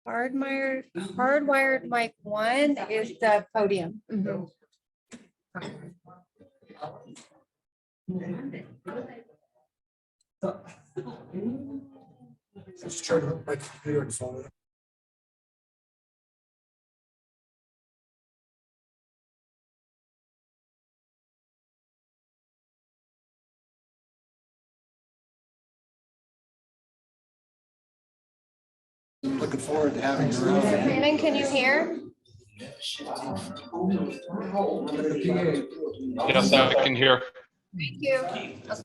Hardwired mic one is the podium. Just try to hook my computer and phone. Looking forward to having you around. Brandon, can you hear? Yes, I can hear. Thank you.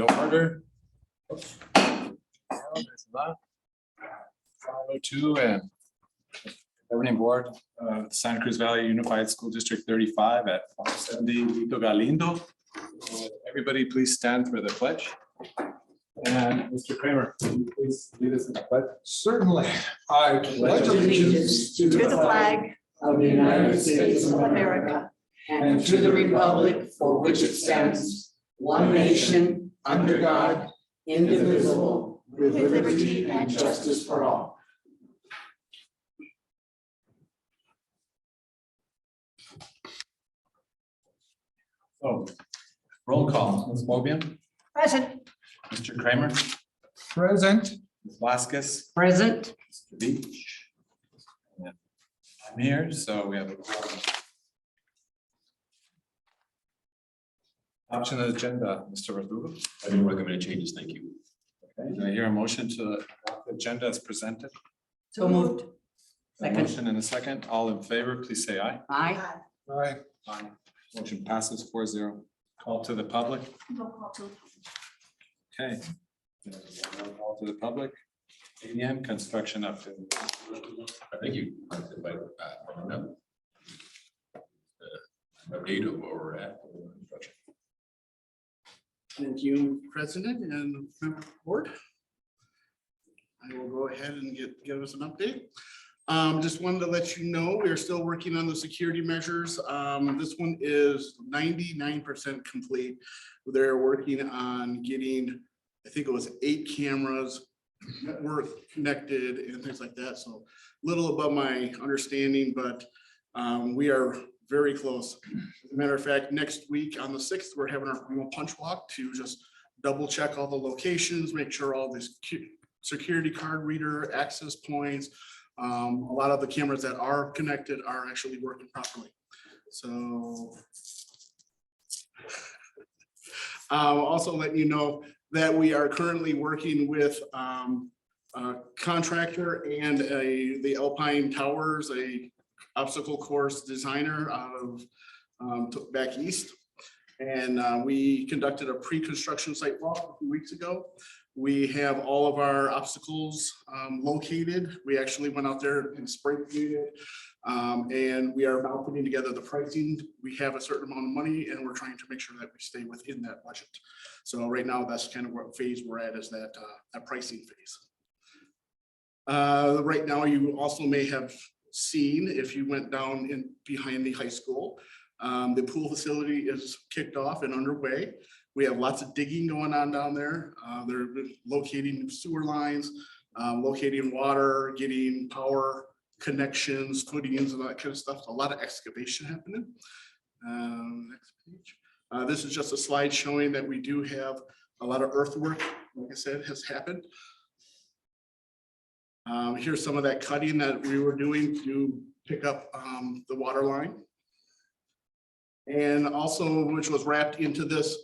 No order. 502 and governing board, Santa Cruz Valley Unified School District 35 at 70 Vito Galindo. Everybody please stand for the pledge. And Mr. Kramer, can you please lead us in the pledge? Certainly. I pledge allegiance to the flag of the United States of America and to the republic for which it stands, one nation, under God, indivisible, with liberty and justice for all. So, roll call, Ms. Mobian, Present. Mr. Kramer, Present. Ms. Vasquez, Present. Mr. Beach. And I'm here, so we have a quorum. Option of agenda, Mr. Verdugo. I don't recommend changes, thank you. Okay, do I hear a motion to adopt the agenda as presented? So moved. A motion and a second. All in favor, please say aye. Aye. Aye. Aye. Motion passes 4-0. Call to the public. Okay. Call to the public. ADM construction update. Thank you. Update of where we're at. Thank you, President and member of the board. I will go ahead and give us an update. Just wanted to let you know, we are still working on the security measures. This one is 99% complete. They're working on getting, I think it was 8 cameras, network connected and things like that. So a little above my understanding, but we are very close. As a matter of fact, next week on the 6th, we're having our annual punch walk to just double check all the locations, make sure all this security card reader access points, a lot of the cameras that are connected are actually working properly. So also letting you know that we are currently working with a contractor and the Alpine Towers, a obstacle course designer out of back east. And we conducted a pre-construction site walk a few weeks ago. We have all of our obstacles located. We actually went out there and spray painted it. And we are now putting together the pricing. We have a certain amount of money and we're trying to make sure that we stay within that budget. So right now, that's kind of what phase we're at, is that pricing phase. Right now, you also may have seen, if you went down in behind the high school, the pool facility is kicked off and underway. We have lots of digging going on down there. They're locating sewer lines, locating water, getting power connections, footings and that kind of stuff. A lot of excavation happening. Next page. This is just a slide showing that we do have a lot of earthwork, like I said, has happened. Here's some of that cutting that we were doing to pick up the water line. And also, which was wrapped into this,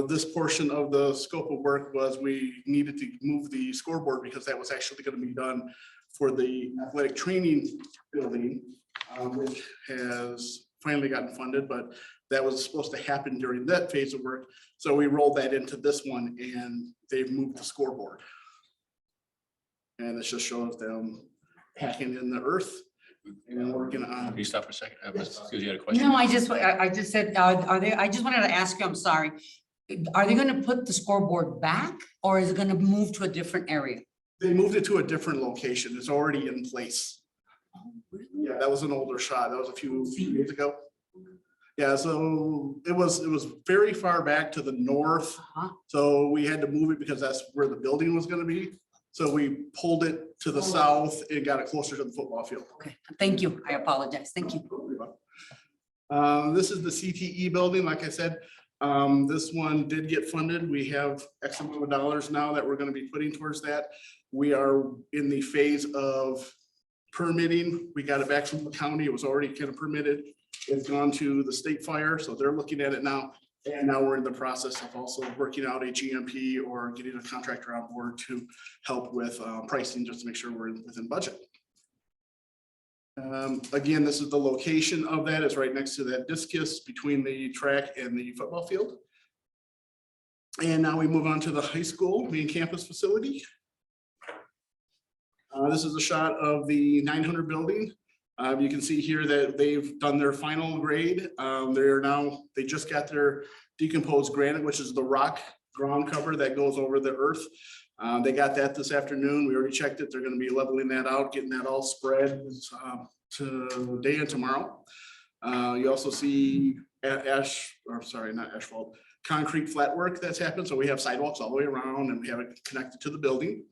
this portion of the scope of work, was we needed to move the scoreboard because that was actually going to be done for the athletic training building, which has finally gotten funded, but that was supposed to happen during that phase of work. So we rolled that into this one and they've moved the scoreboard. And it just shows them packing in the earth and working on. Can you stop for a second? Because you had a question. No, I just said, are they, I just wanted to ask you, I'm sorry. Are they gonna put the scoreboard back or is it gonna move to a different area? They moved it to a different location. It's already in place. Yeah, that was an older shot. That was a few years ago. Yeah, so it was very far back to the north. So we had to move it because that's where the building was gonna be. So we pulled it to the south and got it closer to the football field. Okay, thank you. I apologize. Thank you. This is the CTE building. Like I said, this one did get funded. We have X amount of dollars now that we're going to be putting towards that. We are in the phase of permitting. We got it back from the county. It was already kind of permitted. It's gone to the state fire, so they're looking at it now. And now we're in the process of also working out a GMP or getting a contractor on board to help with pricing, just to make sure we're within budget. Again, this is the location of that. It's right next to that discus between the track and the football field. And now we move on to the high school main campus facility. This is a shot of the 900 building. You can see here that they've done their final grade. They just got their decomposed granite, which is the rock ground cover that goes over the earth. They got that this afternoon. We already checked it. They're going to be leveling that out, getting that all spread today and tomorrow. You also see not asphalt, concrete flat work that's happened. So we have sidewalks all the way around and we have it connected to the building.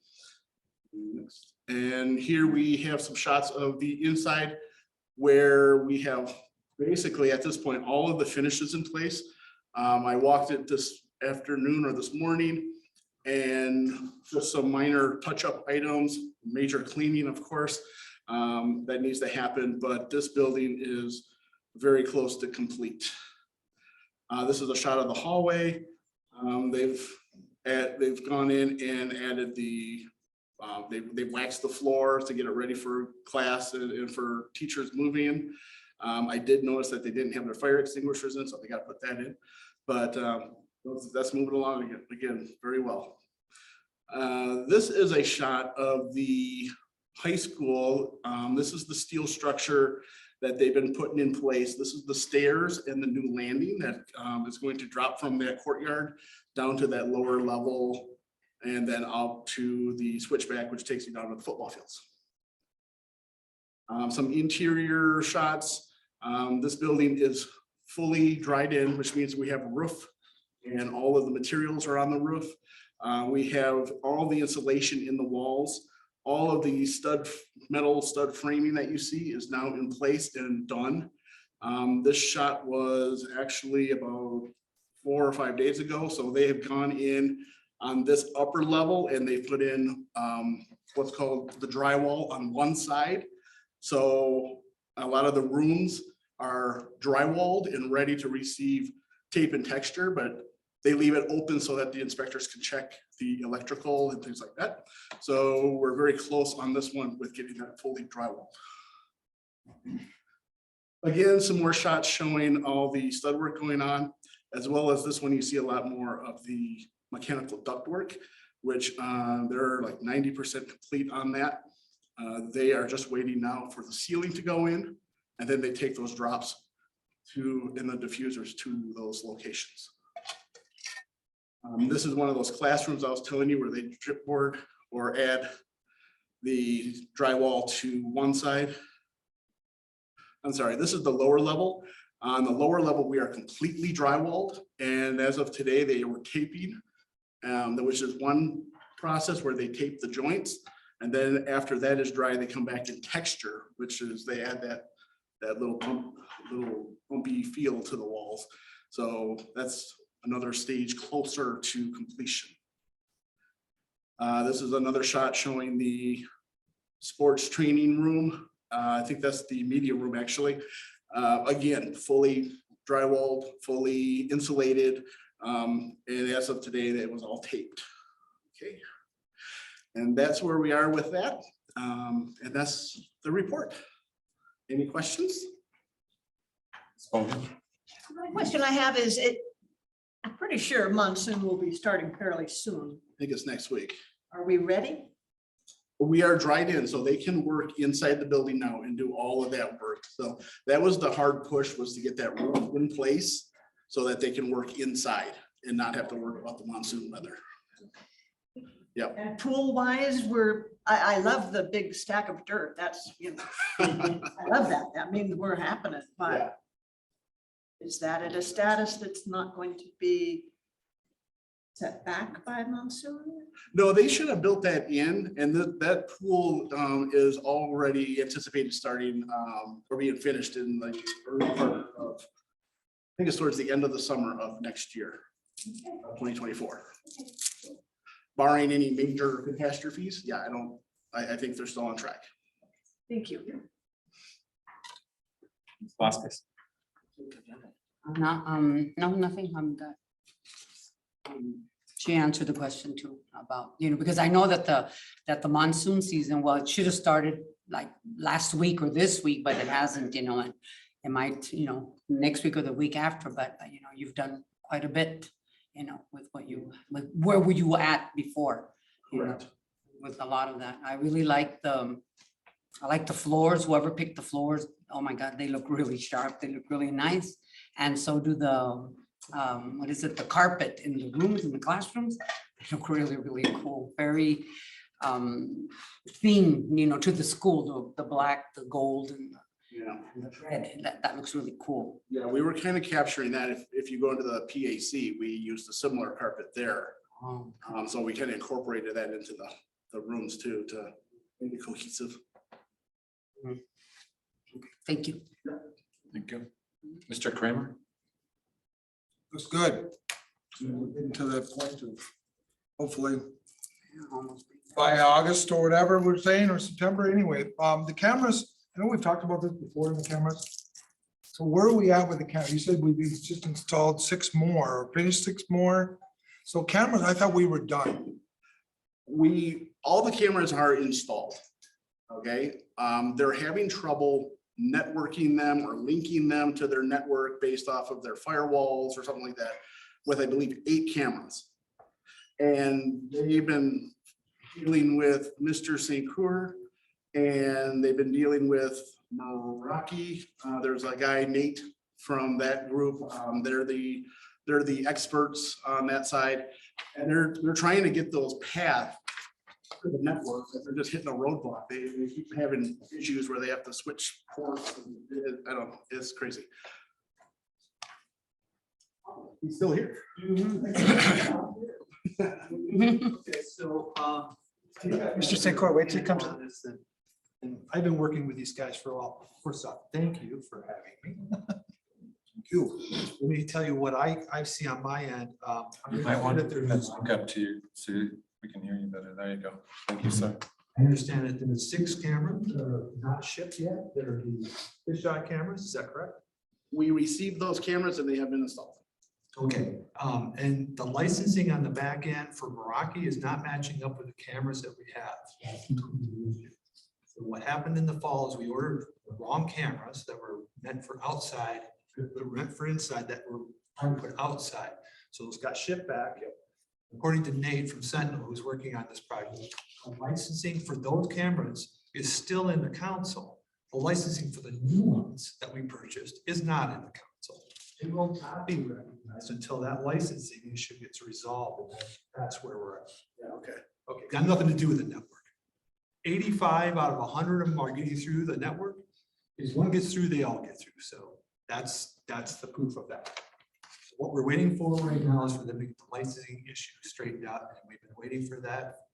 And here we have some shots of the inside where we have basically at this point, all of the finishes in place. I walked it this afternoon or this morning and just some minor touch-up items, major cleaning, of course, that needs to happen, but this building is very close to complete. This is a shot of the hallway. They've gone in and added the they waxed the floor to get it ready for class and for teachers moving in. I did notice that they didn't have their fire extinguishers in, so they got to put that in. But that's moving along again very well. This is a shot of the high school. This is the steel structure that they've been putting in place. This is the stairs and the new landing that is going to drop from that courtyard down to that lower level and then out to the switchback, which takes you down to the football fields. Some interior shots. This building is fully dried in, which means we have a roof and all of the materials are on the roof. We have all the insulation in the walls. All of the metal stud framing that you see is now in place and done. This shot was actually about 4 or 5 days ago. So they have gone in on this upper level and they put in what's called the drywall on one side. So a lot of the rooms are drywalled and ready to receive tape and texture, but they leave it open so that the inspectors can check the electrical and things like that. So we're very close on this one with getting that fully drywalled. Again, some more shots showing all the stud work going on, as well as this one, you see a lot more of the mechanical duct work, which they're like 90% complete on that. They are just waiting now for the ceiling to go in, and then they take those drops in the diffusers to those locations. This is one of those classrooms I was telling you where they drip board or add the drywall to one side. I'm sorry, this is the lower level. On the lower level, we are completely drywalled. And as of today, they were taping, which is one process where they tape the joints. And then after that is dry, they come back in texture, which is they add that little bumpy feel to the walls. So that's another stage closer to completion. This is another shot showing the sports training room. I think that's the media room actually. Again, fully drywalled, fully insulated. And as of today, it was all taped. Okay. And that's where we are with that. And that's the report. Any questions? The question I have is I'm pretty sure monsoon will be starting fairly soon. I think it's next week. Are we ready? We are dried in, so they can work inside the building now and do all of that work. So that was the hard push, was to get that roof in place so that they can work inside and not have to worry about the monsoon weather. Yep. And pool wise, I love the big stack of dirt. That's, I love that. That means we're happening, but Yeah. is that at a status that's not going to be set back by monsoon? No, they should have built that in, and that pool is already anticipated starting or being finished in the early part of, I think it's towards the end of the summer of next year, 2024. Barring any major catastrophes, yeah, I think they're still on track. Thank you. Vasquez. No, nothing, I'm good. She answered the question too about, because I know that the monsoon season, well, it should have started like last week or this week, but it hasn't, and it might, next week or the week after, but you've done quite a bit with what you, with where were you at before? you know, Correct. With a lot of that. I really like I like the floors, whoever picked the floors. Oh my God, they look really sharp. They look really nice. And so do the, what is it, the carpet in the rooms, in the classrooms. They look really, really cool. Very theme, to the school, the black, the gold and Yeah. the red. That looks really cool. Yeah, we were kind of capturing that. If you go into the PAC, we used a similar carpet there. Oh, So we kind of incorporated that into the rooms too, to make it cohesive. thank you. Thank you. Mr. Kramer? Looks good. Into the point of hopefully Almost. by August or whatever we're saying, or September anyway. The cameras, I know we've talked about this before, the cameras. So where are we at with the camera? You said we've just installed 6 more or finished 6 more. So cameras, I thought we were done. All the cameras are installed. Okay, they're having trouble networking them or linking them to their network based off of their firewalls or something like that, with, I believe, 8 cameras. And they've been dealing with Mr. St. Croix, and they've been dealing with Meraki. There's a guy, Nate, from that group. They're the experts on that side, and they're trying to get those paths to the network, but they're just hitting a roadblock. They keep having issues where they have to switch ports. I don't know, it's crazy. He's still here. Okay, so, Mr. St. Croix, wait till you come to this then. And I've been working with these guys for a while. First off, thank you for having me. Thank you. Let me tell you what I see on my end. You might want to look up to you so we can hear you better. There you go. Thank you, sir. I understand that there's 6 cameras that are not shipped yet. That are the fisheye cameras. Is that correct? We received those cameras and they have been installed. Okay, and the licensing on the back end for Meraki is not matching up with the cameras that we have. So what happened in the fall is we ordered the wrong cameras that were meant for outside, meant for inside, that were put outside. So those got shipped back. According to Nate from Sentinel, who's working on this project, the licensing for those cameras is still in the council. The licensing for the new ones that we purchased is not in the council. It will not be recognized until that licensing issue gets resolved. And that's where we're at. Yeah, okay. Okay, got nothing to do with the network. 85 out of 100 of them are getting through the network. If one gets through, they all get through. So that's the proof of that. So what we're waiting for right now is for them to get the licensing issue straightened out. And we've been waiting for that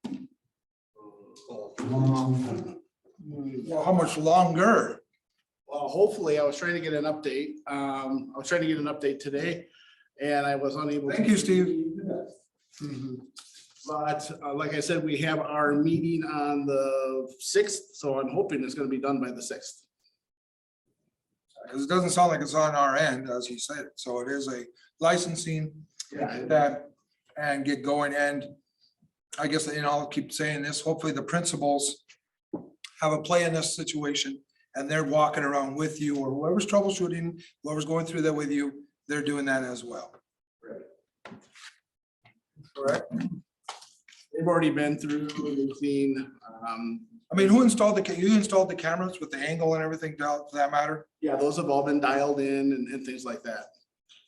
for a long time. Well, how much longer? Well, hopefully, I was trying to get an update. I was trying to get an update today, and I was unable. Thank you, Steve. But like I said, we have our meeting on the 6th, so I'm hoping it's gonna be done by the 6th. Because it doesn't sound like it's on our end, as you said. So it is a licensing that and get going. And I guess, I'll keep saying this, hopefully the principals have a play in this situation and they're walking around with you, or whoever's troubleshooting, whoever's going through that with you, they're doing that as well. Correct. They've already been through, they've seen, I mean, who installed you installed the cameras with the angle and everything down for that matter? yeah, those have all been dialed in and things like that.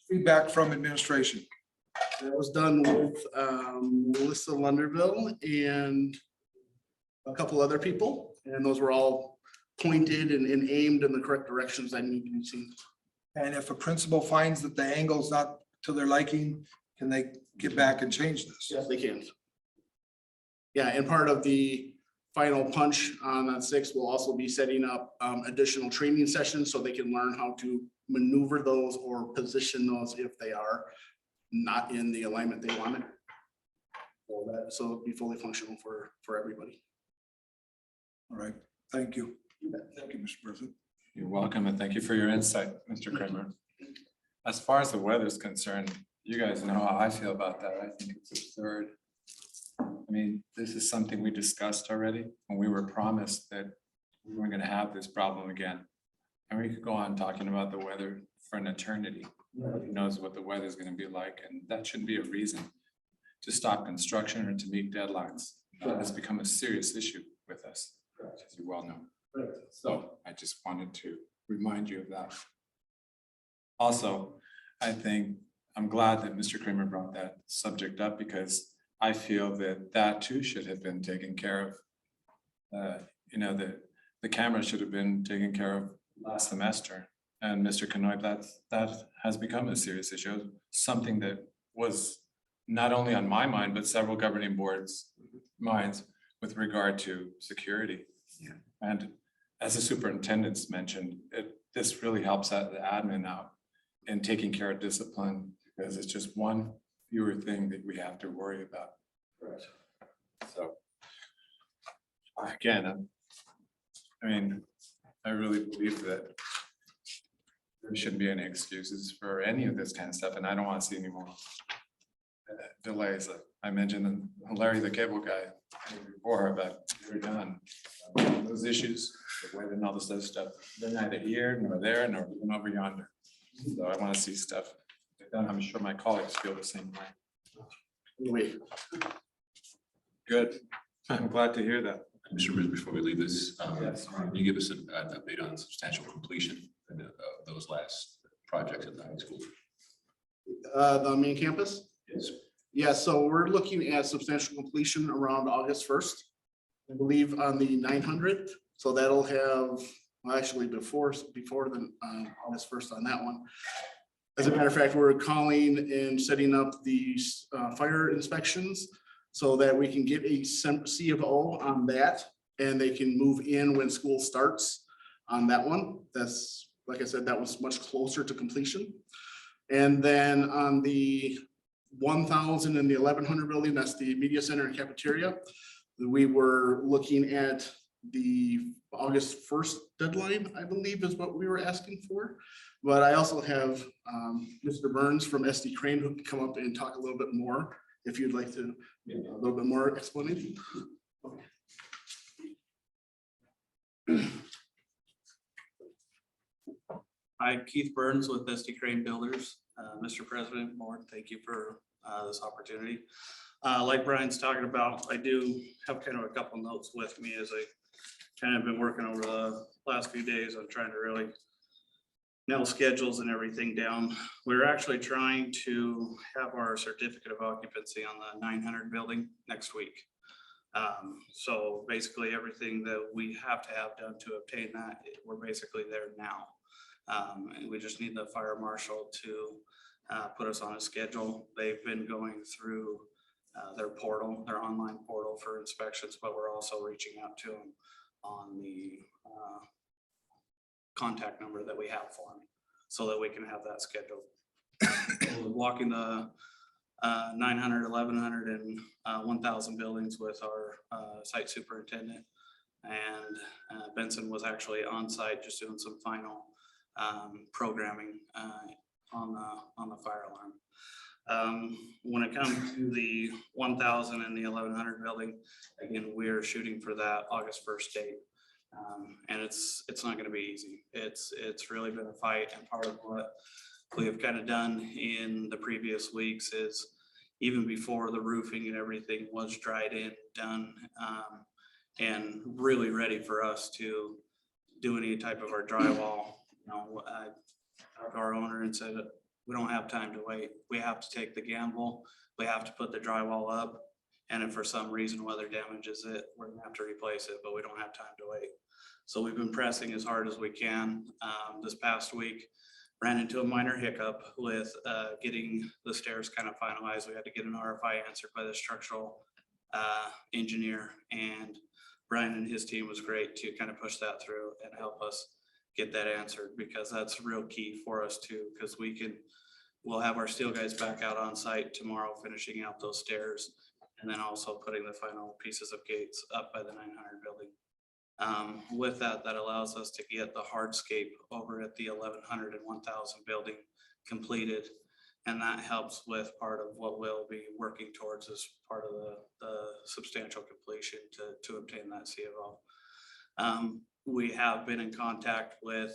Feedback from administration. That was done with Melissa Lunderville and a couple other people, and those were all pointed and aimed in the correct directions that need to be seen. And if a principal finds that the angle's not to their liking, can they get back and change this? Yes, they can. Yeah, and part of the final punch on that 6th will also be setting up additional training sessions so they can learn how to maneuver those or position those if they are not in the alignment they wanted. So it'll be fully functional for everybody. All right, thank you. Thank you, Mr. President. You're welcome, and thank you for your insight, Mr. Kramer. As far as the weather is concerned, you guys know how I feel about that. I think it's absurd. I mean, this is something we discussed already, and we were promised that we weren't gonna have this problem again. And we could go on talking about the weather for an eternity. Nobody knows what the weather's gonna be like, and that shouldn't be a reason to stop construction or to meet deadlines. That has become a serious issue with us, as you well know. So I just wanted to remind you of that. Also, I think I'm glad that Mr. Kramer brought that subject up because I feel that that too should have been taken care of. The camera should have been taken care of last semester. And Mr. Canoy, that has become a serious issue, something that was not only on my mind, but several governing boards' minds with regard to security. Yeah. And as the superintendent's mentioned, this really helps out the admin out in taking care of discipline, because it's just one fewer thing that we have to worry about. Right. So again, I mean, I really believe that there shouldn't be any excuses for any of this kind of stuff, and I don't want to see any more delays. I mentioned Larry, the cable guy, before about we're done. Those issues, the weather and all this other stuff, they're neither here nor there nor even over yonder. So I want to see stuff done. I'm sure my colleagues feel the same way. Wait, Good. I'm glad to hear that. Mr. Rizzo, before we leave this, Yes. can you give us an update on substantial completion of those last projects at the high school? the main campus? Yes. Yeah, so we're looking at substantial completion around August 1st. I believe on the 900, so that'll have, well, actually before the August 1st on that one. As a matter of fact, we're calling and setting up the fire inspections so that we can get a C of O on that, and they can move in when school starts on that one. That's, like I said, that was much closer to completion. And then on the 1000 and the 1100 building, that's the media center and cafeteria. We were looking at the August 1st deadline, I believe is what we were asking for. But I also have Mr. Burns from SD Crane who can come up and talk a little bit more if you'd like to, a little bit more explanation. Hi, Keith Burns with SD Crane Builders. Mr. President, Board, thank you for this opportunity. Like Brian's talking about, I do have kind of a couple notes with me as I kind of been working over the last few days on trying to really nail schedules and everything down. We're actually trying to have our certificate of occupancy on the 900 building next week. So basically everything that we have to have done to obtain that, we're basically there now. And we just need the fire marshal to put us on a schedule. They've been going through their portal, their online portal for inspections, but we're also reaching out to them on the contact number that we have for them so that we can have that scheduled. We're walking the 900, 1100 and 1000 buildings with our site superintendent, and Benson was actually on site just doing some final programming on the fire alarm. When it comes to the 1000 and the 1100 building, again, we're shooting for that August 1st date. And it's not going to be easy. It's really been a fight, and part of what we have kind of done in the previous weeks is even before the roofing and everything was dried in, done, and really ready for us to do any type of our drywall. You know, I talked to our owner and said, we don't have time to wait. We have to take the gamble. We have to put the drywall up. And if for some reason weather damages it, we're gonna have to replace it, but we don't have time to wait. So we've been pressing as hard as we can. This past week, ran into a minor hiccup with getting the stairs kind of finalized. We had to get an RFI answered by the structural engineer, and Brian and his team was great to kind of push that through and help us get that answered, because that's real key for us too, because we'll have our steel guys back out on site tomorrow finishing out those stairs, and then also putting the final pieces of gates up by the 900 building. With that allows us to get the hardscape over at the 1100 and 1000 building completed. And that helps with part of what we'll be working towards as part of the substantial completion to obtain that C of O. We have been in contact with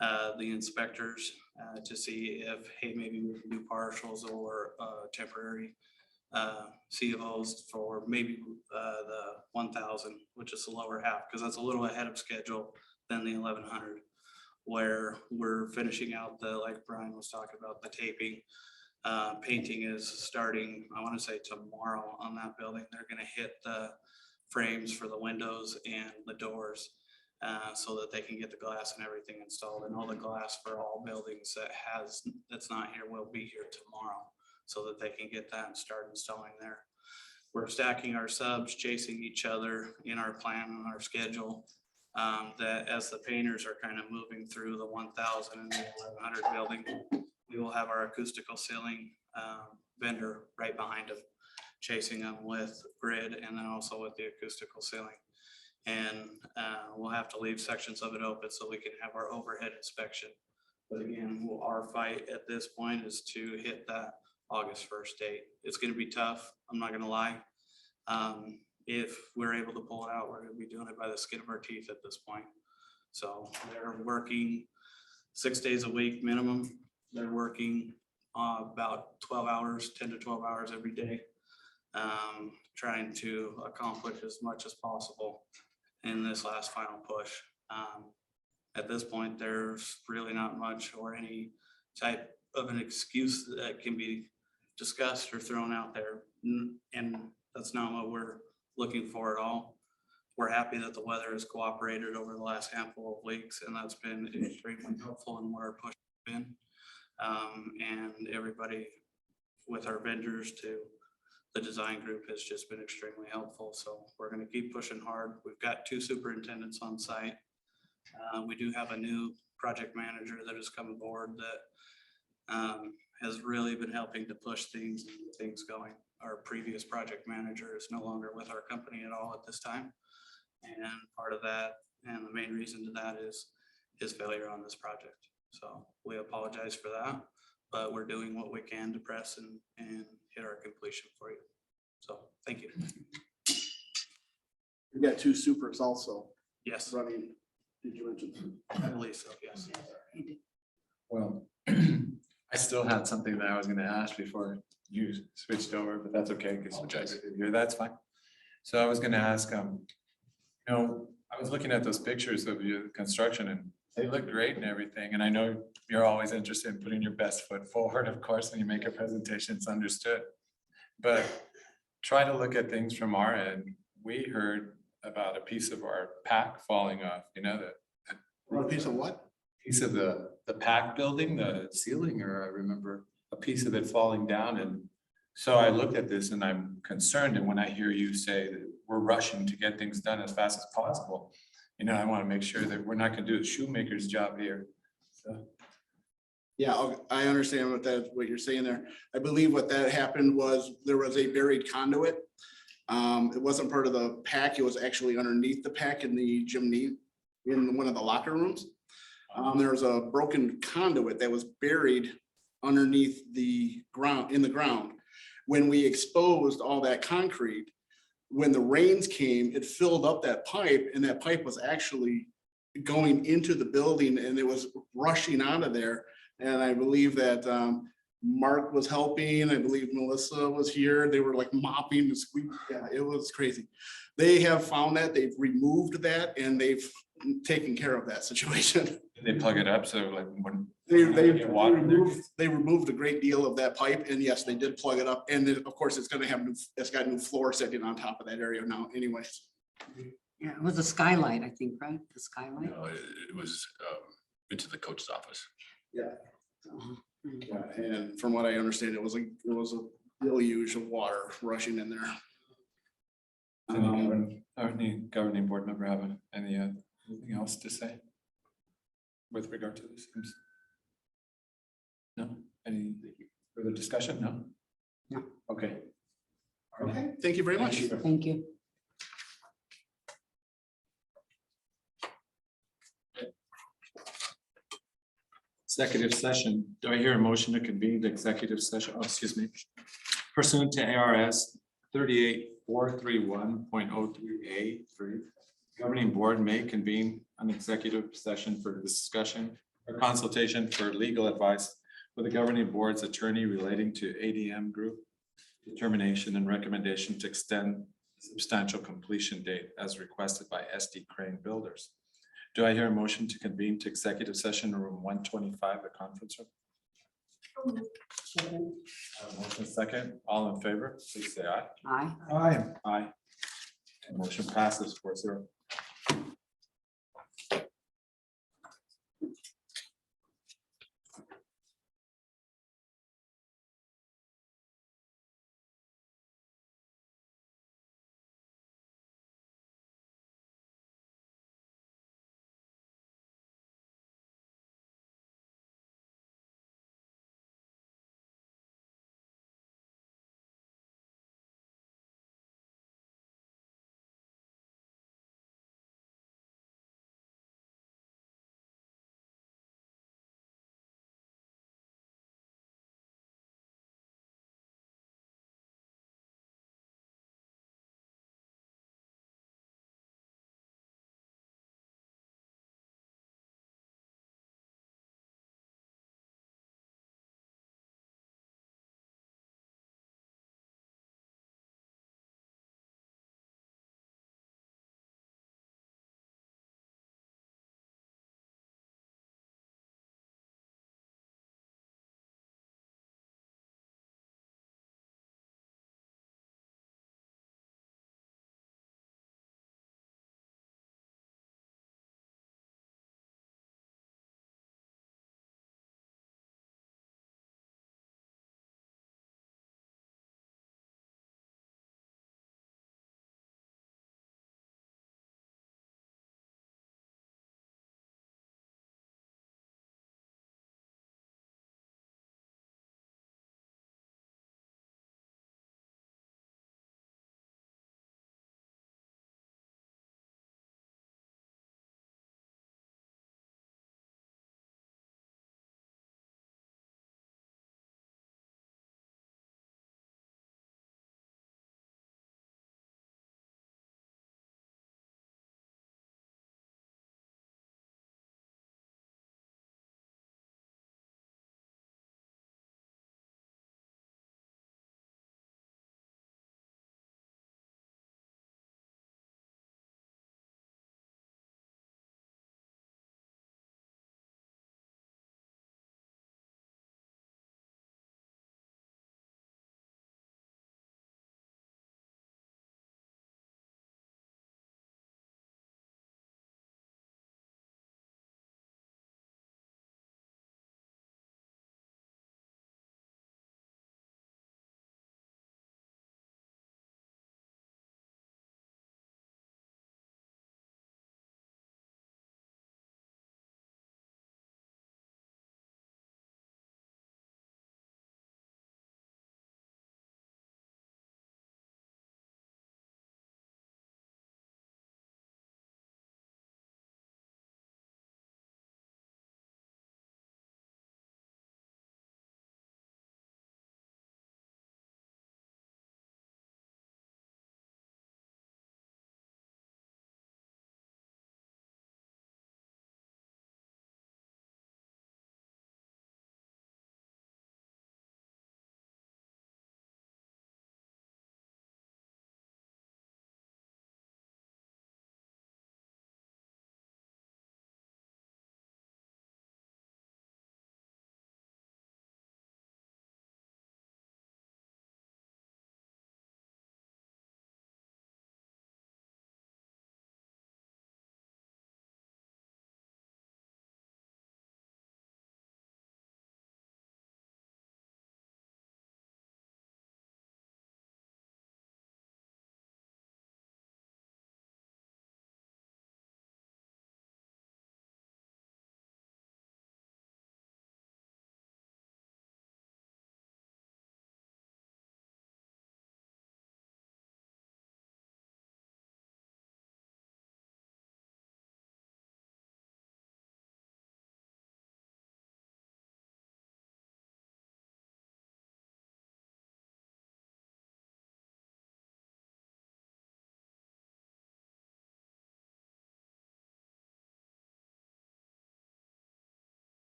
the inspectors to see if, hey, maybe we can do partials or temporary COs for maybe the 1,000, which is the lower half, because that's a little ahead of schedule than the 1,100, where we're finishing out the, like Brian was talking about, the taping. Painting is starting, I want to say tomorrow on that building. They're going to hit the frames for the windows and the doors so that they can get the glass and everything installed, and all the glass for all buildings that's not here will be here tomorrow, so that they can get that and start installing there. We're stacking our subs, chasing each other in our plan and our schedule. That as the painters are kind of moving through the 1,000 and the 1,100 building, we will have our acoustical ceiling vendor right behind them, chasing them with grid and then also with the acoustical ceiling. And we'll have to leave sections of it open so we can have our overhead inspection. But again, our fight at this point is to hit that August 1st date. It's going to be tough. I'm not going to lie. If we're able to pull it out, we're going to be doing it by the skin of our teeth at this point. So they're working 6 days a week minimum. They're working about 12 hours, 10 to 12 hours every day, trying to accomplish as much as possible in this last final push. At this point, there's really not much or any type of an excuse that can be discussed or thrown out there. And that's not what we're looking for at all. We're happy that the weather has cooperated over the last handful of weeks, and that's been extremely helpful in what our push has been. And everybody with our vendors to the design group has just been extremely helpful. So we're going to keep pushing hard. We've got 2 superintendents on site. We do have a new project manager that has come aboard that has really been helping to push things and get things going. Our previous project manager is no longer with our company at all at this time. And part of that, and the main reason to that, is his failure on this project. So we apologize for that, but we're doing what we can to press and hit our completion for you. So thank you. We got 2 supers also Yes, running. Did you mention? I believe so, yes. Well, I still had something that I was gonna ask before you switched over, but that's okay, because that's fine. So I was gonna ask, I was looking at those pictures of your construction and they look great and everything. And I know you're always interested in putting your best foot forward, of course, when you make a presentation, it's understood. But try to look at things from our end. We heard about a piece of our pack falling off, A piece of what? piece of the pack building, the ceiling, or I remember a piece of it falling down. And so I looked at this and I'm concerned. And when I hear you say that we're rushing to get things done as fast as possible, I want to make sure that we're not going to do the shoemaker's job here. So. Yeah, I understand what you're saying there. I believe what that happened was there was a buried conduit. It wasn't part of the pack. It was actually underneath the pack in the gymnasium, in one of the locker rooms. There was a broken conduit that was buried underneath the ground, in the ground. When we exposed all that concrete, when the rains came, it filled up that pipe, and that pipe was actually going into the building and it was rushing out of there. And I believe that Mark was helping. I believe Melissa was here. They were like mopping and squeaking. Yeah, it was crazy. They have found that, they've removed that, and they've taken care of that situation. They plug it up, so like when They removed a great deal of that pipe, and yes, they did plug it up. And then, of course, it's got new floor sitting on top of that area now anyways. Yeah, it was a skylight, I think, right? The skylight. No, it was into the coach's office. Yeah. Uh-huh. Yeah, and from what I understand, it was a deluge of water rushing in there. Any governing board member have anything else to say with regard to this? No? Any further discussion? No? No. Okay. Okay, thank you very much. Thank you. Executive session. Do I hear a motion to convene the executive session? Oh, excuse me. Pursuant to ARS 38431.03A3, governing board may convene an executive session for discussion or consultation for legal advice with the governing board's attorney relating to ADM Group determination and recommendation to extend substantial completion date as requested by SD Crane Builders. Do I hear a motion to convene to executive session in room 125, the conference room? Motion second, all in favor, please say aye. Aye. Aye. Aye. Motion passes 4-0.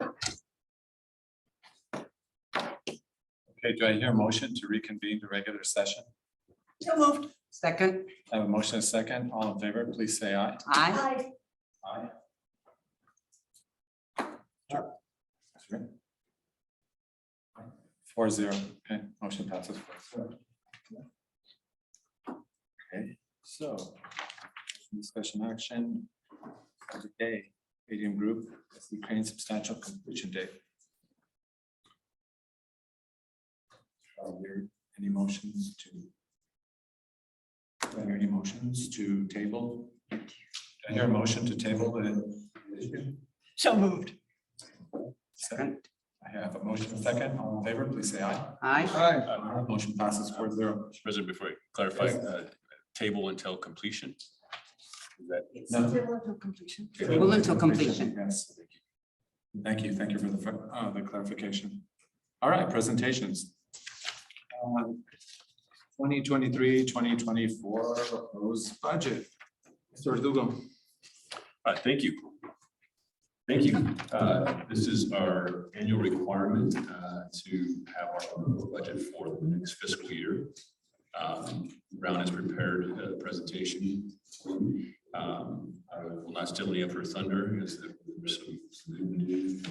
Okay, do I hear a motion to reconvene the regular session? So moved. Second, I have a motion and a second. All in favor, please say aye. aye. Aye. That's right. 4-0. Okay, motion passes 4-0. Okay, so discussion action of the day, Medium Group, that's the Crane substantial completion date. Are there any motions to? Are there any motions to table? Do I hear a motion to table the? So moved. Second, I have a motion and a second. All in favor, please say aye. Aye. Aye. Motion passes 4-0. Mr. President, before I clarify, table until completion. Is that? No. Completion. Table until completion. Yes. Thank you. Thank you for the clarification. All right, presentations. 2023-2024 proposed budget. Mr. Verdugo. Thank you. Thank you. This is our annual requirement to have our budget for the next fiscal year. Brown has prepared a presentation. I will not steal any of her thunder as there's some good news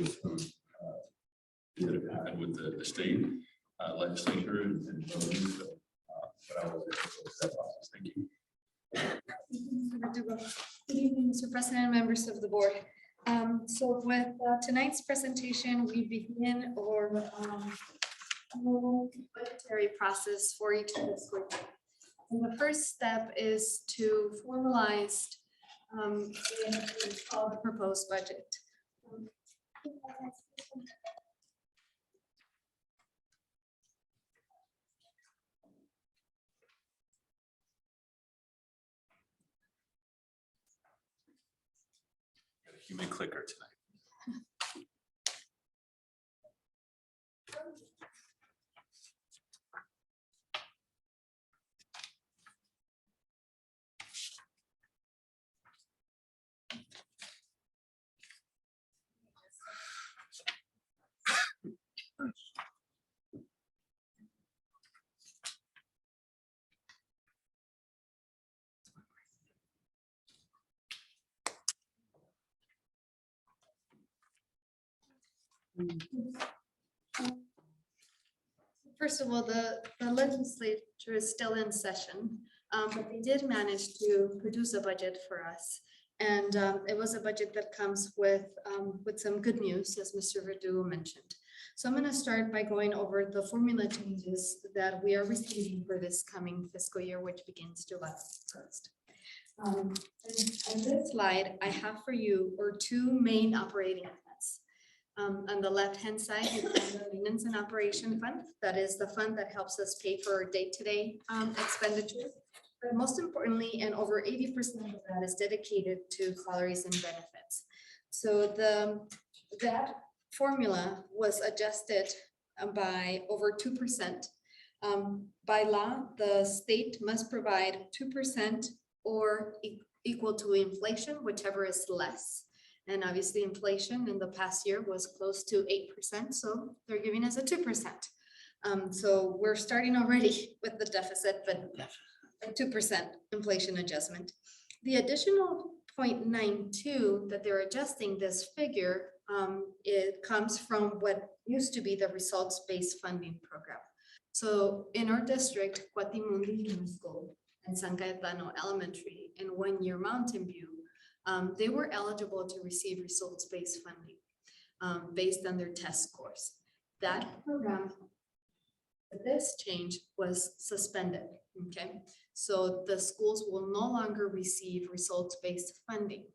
that have happened with the state legislature and voting. So, but I will that process. Thank you. Good evening, Mr. President and members of the board. So with tonight's presentation, we begin our budgetary process for each fiscal year. And the first step is to formalize the proposed budget. Got a human clicker tonight. First of all, the legislature is still in session, but they did manage to produce a budget for us. And it was a budget that comes with some good news, as Mr. Verdugo mentioned. So I'm going to start by going over the formula changes that we are receiving for this coming fiscal year, which begins July 1st. On this slide, I have for you two main operating funds. On the left-hand side, you have the maintenance and operation fund. That is the fund that helps us pay for our day-to-day expenditures. But most importantly, and over 80% of that is dedicated to salaries and benefits. So that formula was adjusted by over 2%. By law, the state must provide 2% or equal to inflation, whichever is less. And obviously inflation in the past year was close to 8%, so they're giving us a 2%. So we're starting already with the deficit, but a 2% inflation adjustment. The additional 0.92 that they're adjusting this figure, it comes from what used to be the results-based funding program. So in our district, Cuatimundi Middle School and San Cayetano Elementary and 1 Year Mountain View, they were eligible to receive results-based funding based on their test scores. That program, this change was suspended, okay? So the schools will no longer receive results-based funding.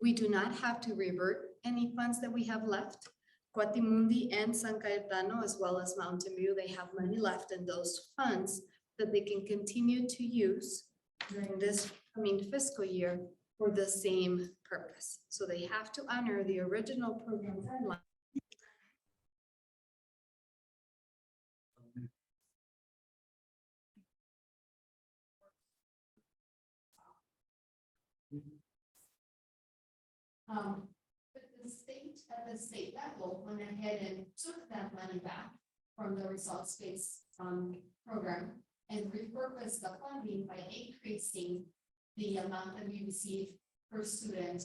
We do not have to revert any funds that we have left. Cuatimundi and San Cayetano, as well as Mountain View, they have money left in those funds that they can continue to use during this coming fiscal year for the same purpose. So they have to honor the original program deadline. But the state at the state level went ahead and took that money back from the results-based program and repurposed the funding by increasing the amount that we receive per student